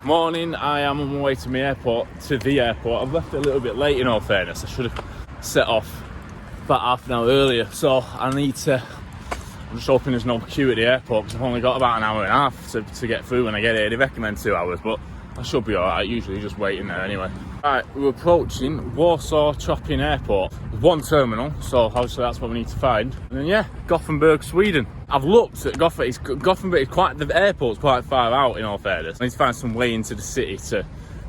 Morning, I am on my way to the airport. I've left it a little bit late in all fairness. I should have set off about half an hour earlier. So I'm just hoping there's no queue at the airport because I've only got about an hour and a half to get through when I get here. They recommend 2 hours, but I should be alright. Usually just waiting there anyway. Right, we're approaching Warsaw Chopping Airport. There's one terminal, so obviously that's what we need to find. And then yeah, Gothenburg, Sweden. I've looked at Gothenburg. The airport's quite far out in all fairness. I need to find some way into the city to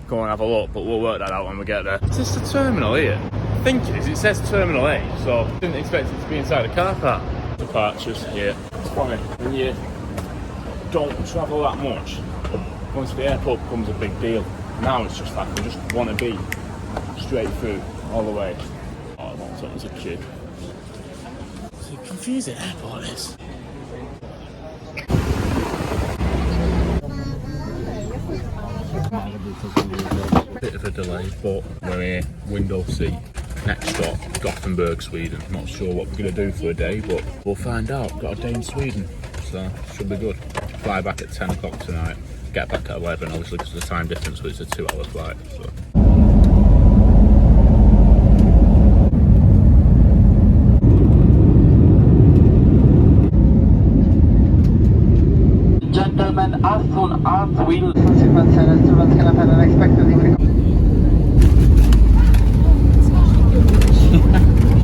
go and have a look, but we'll work that out when we get there. Is this the terminal here? I think it is. It says Terminal A, so I didn't expect it to be inside a car park. Departures here. It's funny when you don't travel that much. Once the airport becomes a big deal. Now it's just like we just want to be straight through all the way. Oh, I want something as a kid. It's a confusing airport, this. Bit of a delay, but we're here, window seat. Next stop, Gothenburg, Sweden. Not sure what we're going to do for a day, but we'll find out. Got a day in Sweden, so should be good. Fly back at 10 o'clock tonight. Get back at 11, obviously, because of the time difference, but it's a 2 hour flight. So. Gentlemen, as soon as will students can attend an expected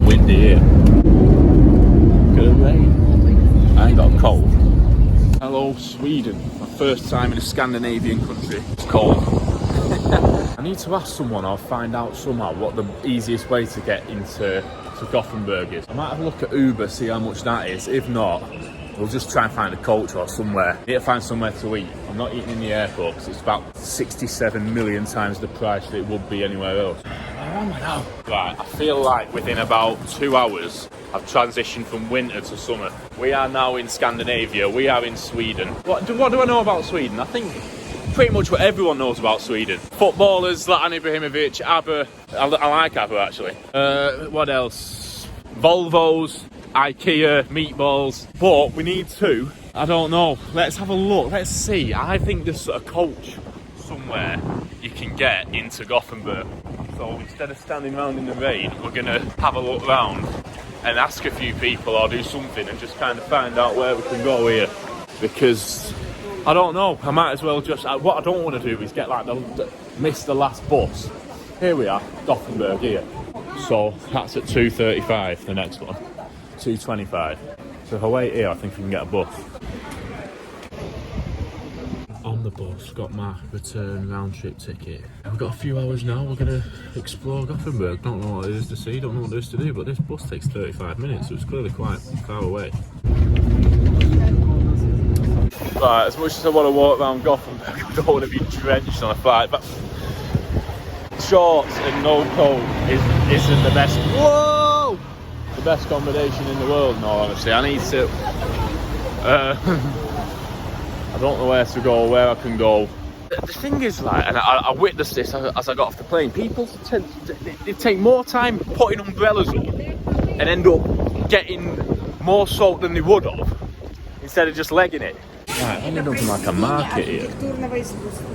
Windy here. Good rain. I ain't got a cold. Hello, Sweden. My first time in a Scandinavian country. It's cold. I need to ask someone or find out somehow what the easiest way to get into Gothenburg is. I might have a look at Uber, see how much that is. If not, we'll just try and find a coach or somewhere. Need to find somewhere to eat. I'm not eating in the airport because it's about 67 million times the price that it would be anywhere else. Where am I now? Right, I feel like within about 2 hours I've transitioned from winter to summer. We are now in Scandinavia, we are in Sweden. What do I know about Sweden? I think pretty much what everyone knows about Sweden. Footballers, Zlatan Ibrahimovic, ABBA. I like ABBA actually. What else? Volvos, IKEA, meatballs. But we need to, I don't know, let's have a look, let's see. I think there's a coach somewhere you can get into Gothenburg. So instead of standing around in the rain, we're gonna have a look round and ask a few people or do something and just kind of find out where we can go here. Because I don't know, I might as well just, what I don't want to do is get like miss the last bus. Here we are, Gothenburg here. So that's at 2:35, the next one. 2:25. So if I wait here, I think we can get a bus. On the bus, got my return round trip ticket. We've got a few hours now, we're going to explore Gothenburg. Don't know what it is to see, don't know what there is to do, but this bus takes 35 minutes, so it's clearly quite far away. Right, as much as I want to walk around Gothenburg, I don't want to be drenched on a flight, but shorts and no coat isn't the best. Whoa! The best combination in the world, no, honestly. I need to I don't know where to go, where I can go. The thing is, like, and I witnessed this as I got off the plane, people they take more time putting umbrellas on and end up getting more soaked than they would have instead of just legging it. Right, I ended up in like a market here.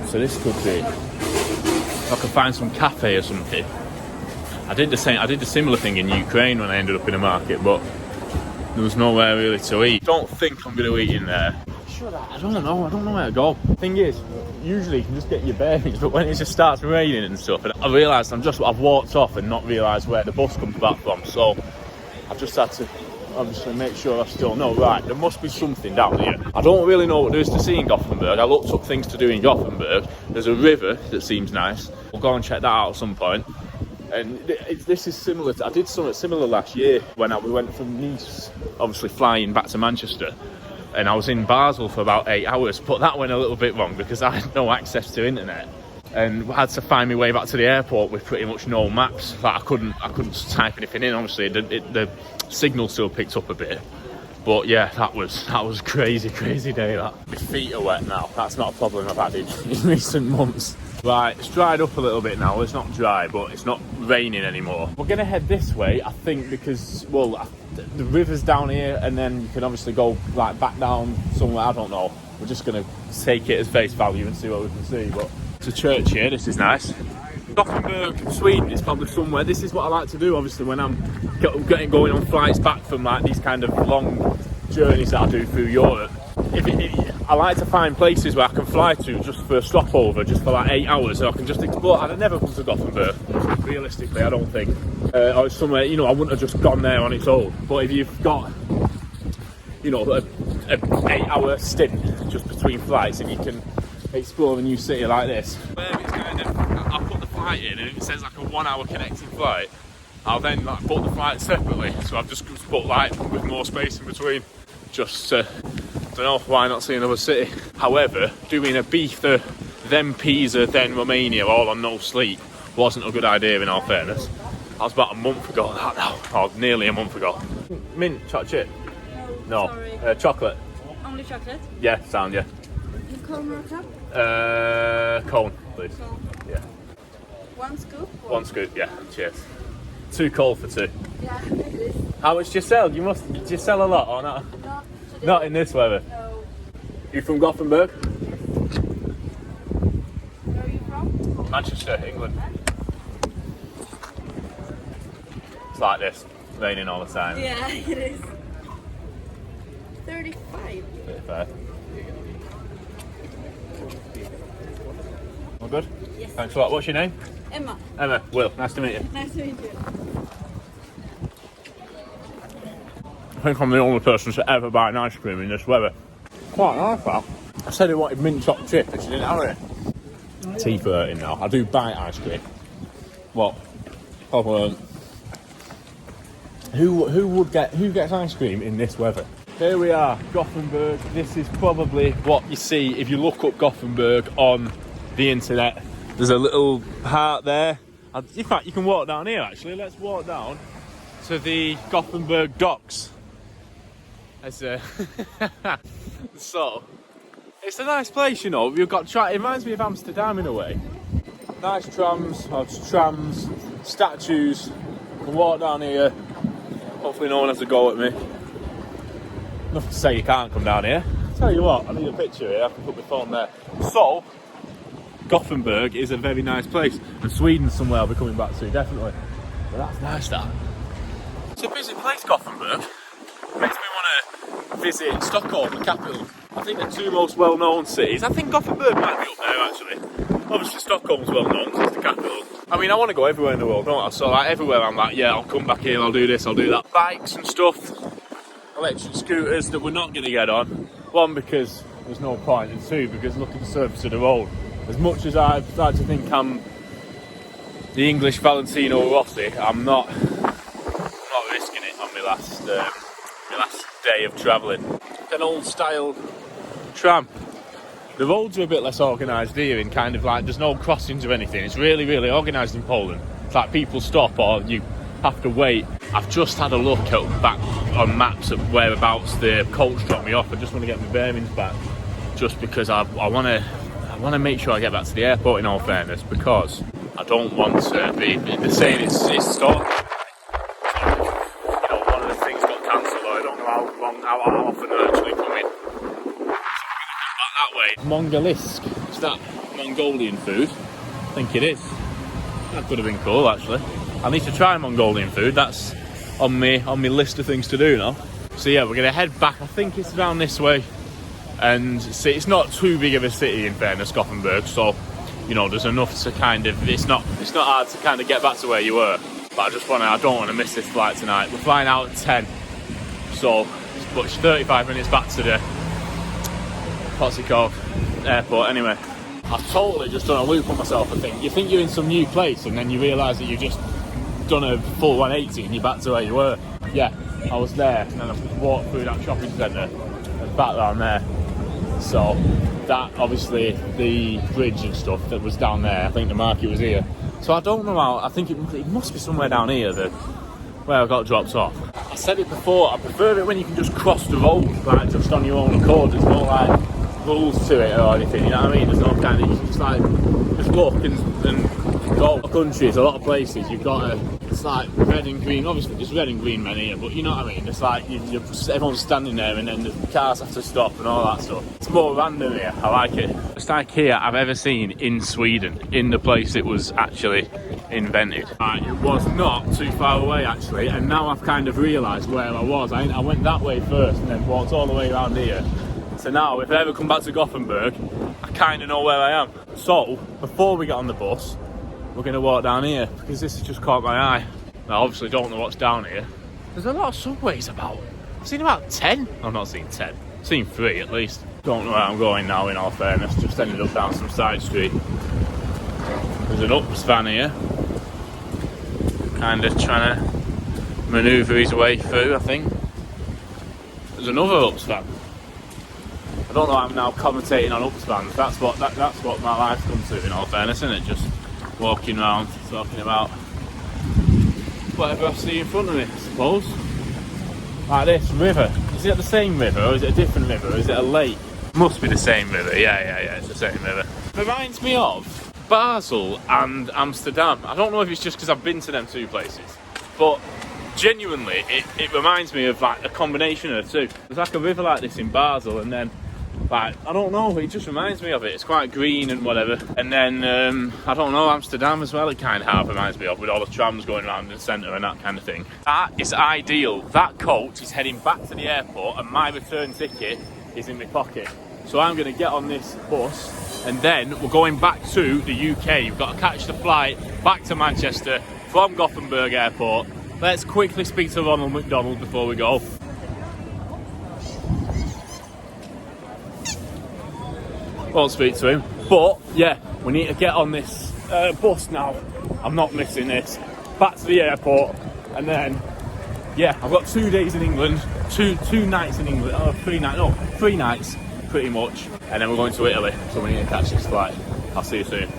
So this could be, if I could find some cafe or something. I did the similar thing in Ukraine when I ended up in a market, but there was nowhere really to eat. Don't think I'm going to eat in there. I don't know where to go. Thing is, usually you can just get your bearings, but when it just starts raining and stuff, and I realised I've walked off and not realised where the bus comes back from, so I've just had to obviously make sure I still know. Right, there must be something down here. I don't really know what there is to see in Gothenburg. I looked up things to do in Gothenburg. There's a river that seems nice. We'll go and check that out at some point. And this is similar to, I did something similar last year when we went from Nice, obviously flying back to Manchester. And I was in Basel for about 8 hours, but that went a little bit wrong because I had no access to internet and had to find my way back to the airport with pretty much no maps. Like I couldn't type anything in. Obviously, the signal still picked up a bit, but yeah, that was crazy day. That my feet are wet now. That's not a problem I've had in recent months. Right, it's dried up a little bit now. It's not dry, but it's not raining anymore. We're gonna head this way, I think, because, well, the river's down here, and then you can obviously go like back down somewhere, I don't know. we're just going to take it as face value and see what we can see. But it's a church here, this is nice. Gothenburg, Sweden is probably somewhere. This is what I like to do, obviously, when I'm going on flights back from like these kind of long journeys that I do through Europe. I like to find places where I can fly to just for a stopover, just for like 8 hours, so I can just explore. I'd never come to Gothenburg, realistically, I don't think. Or somewhere, you know, I wouldn't have just gone there on its own. But if you've got, you know, a 8-hour stint just between flights, and you can explore a new city like this, where it's kind of, I'll put the flight in and it says like a 1 hour connecting flight, I'll then like book the flight separately, so I've just put like with more space in between, just don't know, why not see another city. However, doing Ibiza, then Pisa, then Romania all on no sleep wasn't a good idea, in all fairness. I was about a month ago that now, or nearly a month ago. Mint chocolate chip? No. Sorry. Chocolate? Only chocolate? Yeah, sound, yeah. Cone or cup? Cone, please. Cone. Yeah. 1 scoop? One scoop, yeah. Cheers. 2 cold for 2. Yeah, it is. How much do you sell? Do you sell a lot or not? Not today. Not in this weather. No. You from Gothenburg? Where are you from? Manchester, England. It's like this, raining all the time. Yeah, it is. 35. 35. All good? Yes. Thanks a lot. What's your name? Emma. Emma. Will. Nice to meet you. Nice to meet you. I think I'm the only person to ever buy an ice cream in this weather. Quite nice, that. I said I wanted mint chocolate chip, but she didn't have it. Teeth are hurting now. I do buy ice cream. What? Who gets ice cream in this weather? Here we are, Gothenburg. This is probably what you see if you look up Gothenburg on the internet. There's a little part there. In fact, you can walk down here actually. Let's walk down to the Gothenburg docks. So, it's a nice place, you know. You've got it reminds me of Amsterdam in a way. Nice trams, statues. You can walk down here. Hopefully no one has a go at me. Enough to say you can't come down here. Tell you what, I need a picture here. I can put my phone there. So, Gothenburg is a very nice place, and Sweden's somewhere I'll be coming back to, definitely. But that's nice, that. It's a busy place, Gothenburg. Makes me want to visit Stockholm, the capital. I think the 2 most well-known cities. I think Gothenburg might be up there, actually. Obviously, Stockholm's well-known because it's the capital. I mean, I want to go everywhere in the world, don't I? So, like, everywhere I'm like, yeah, I'll come back here, I'll do this, I'll do that. Bikes and stuff, electric scooters that we're not going to get on. 1, because there's no point, and 2, because look at the surface of the road. As much as I like to think I'm the English Valentino Rossi, I'm not risking it on my last day of travelling. An old style tram. The roads are a bit less organised here, in kind of like there's no crossings or anything. It's really, really organised in Poland. It's like people stop or you have to wait. I've just had a look back on maps of whereabouts the coach dropped me off. I just want to get my bearings back, just because I want to make sure I get back to the airport, in all fairness, because I don't want to be saying it's stopped. You know, one of the things got cancelled, or I don't know how often they're actually coming. Back that way. Mongolisk. Is that Mongolian food? I think it is. That could have been cool, actually. I need to try Mongolian food. That's on my list of things to do now. So yeah, we're going to head back. I think it's around this way. And see, it's not too big of a city, in fairness, Gothenburg. So, you know, there's enough to kind of. It's not hard to kind of get back to where you were. But I don't want to miss this flight tonight. We're flying out at 10. So, but it's 35 minutes back to the airport. Anyway, I've totally just done a loop on myself. I think you think you're in some new place, and then you realise that you've just done a full 180 and you're back to where you were. Yeah, I was there, and then I walked through that shopping centre and back down there. So that, obviously, the bridge and stuff that was down there, I think the market was here. So I don't know how, I think it must be somewhere down here where I got dropped off. I said it before, I prefer it when you can just cross the road, like just on your own accord. There's no like rules to it or anything, you know what I mean? There's no kind of, you can just look and go countries, a lot of places, you've got it's like red and green, obviously there's red and green men here, but you know what I mean, it's like everyone's standing there and then the cars have to stop and all that stuff. It's more random here, I like it. It's like here I've ever seen in Sweden, in the place it was actually invented. It was not too far away actually, and now I've kind of realised where I was. I went that way first and then walked all the way around here. So now if I ever come back to Gothenburg, I kind of know where I am. So before we get on the bus, we're going to walk down here because this has just caught my eye. I obviously don't know what's down here. There's a lot of subways about. I've seen about 10. I've not seen 10. I've seen 3 at least. Don't know where I'm going now in all fairness. Just ended up down some side street. There's an Ups van here. Kind of trying to manoeuvre his way through, I think. There's another Ups van. I don't know why I'm now commentating on Ups vans. That's what my life's come to in all fairness, isn't it? Just walking around talking about whatever I see in front of me, I suppose. Like this river. Is it the same river or is it a different river? Or is it a lake? Must be the same river. Yeah, it's the same river. Reminds me of Basel and Amsterdam. I don't know if it's just because I've been to them two places, but genuinely it reminds me of like a combination of the two. There's like a river like this in Basel, and then like, I don't know, it just reminds me of it. It's quite green and whatever. And then, I don't know, Amsterdam as well, it kind of half reminds me of, with all the trams going around the centre and that kind of thing. That is ideal. That coach is heading back to the airport and my return ticket is in my pocket. So I'm going to get on this bus and then we're going back to the UK. We've got to catch the flight back to Manchester from Gothenburg Airport. Let's quickly speak to Ronald McDonald before we go. Won't speak to him, but yeah, we need to get on this bus now. I'm not missing this. Back to the airport, and then yeah, I've got 2 days in England, two nights in England. Oh, 3 nights, no, 3 nights, pretty much, and then we're going to Italy. So we need to catch this flight. I'll see you soon.